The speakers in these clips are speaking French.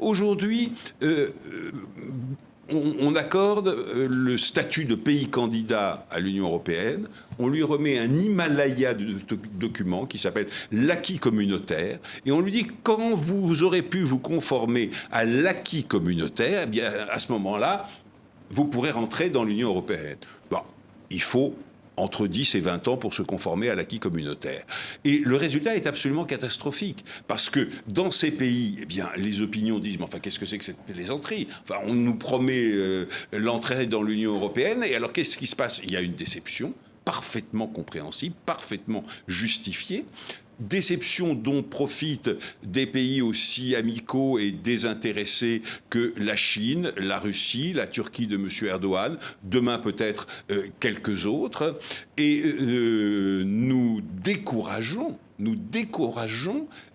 Aujourd'hui, on accorde le statut de pays candidat à l'Union européenne. On lui remet un Himalaya de documents qui s'appelle l'acquis communautaire. Et on lui dit, quand vous aurez pu vous conformer à l'acquis communautaire, eh bien, à ce moment-là, vous pourrez rentrer dans l'Union européenne. Bon, il faut entre 10 et 20 ans pour se conformer à l'acquis communautaire. Et le résultat est absolument catastrophique, parce que dans ces pays, eh bien, les opinions disent, mais enfin, qu'est-ce que c'est que cette plaisanterie? Enfin, on nous promet l'entrée dans l'Union européenne, et alors qu'est-ce qui se passe? Il y a une déception parfaitement compréhensible, parfaitement justifiée. Déception dont profitent des pays aussi amicaux et désintéressés que la Chine, la Russie, la Turquie de M. Erdogan, demain peut-être quelques autres. Et nous décourageons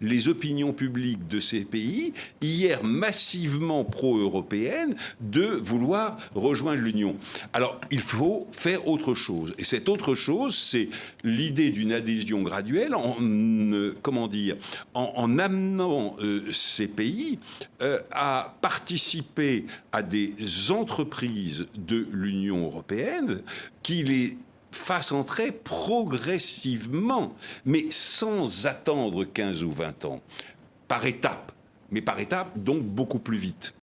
les opinions publiques de ces pays, hier massivement pro-européennes, de vouloir rejoindre l'Union. Alors, il faut faire autre chose. Et cette autre chose, c'est l'idée d'une adhésion graduelle en amenant ces pays à participer à des entreprises de l'Union européenne qui les fasse entrer progressivement, mais sans attendre 15 ou 20 ans, par étapes, mais par étapes donc beaucoup plus vite.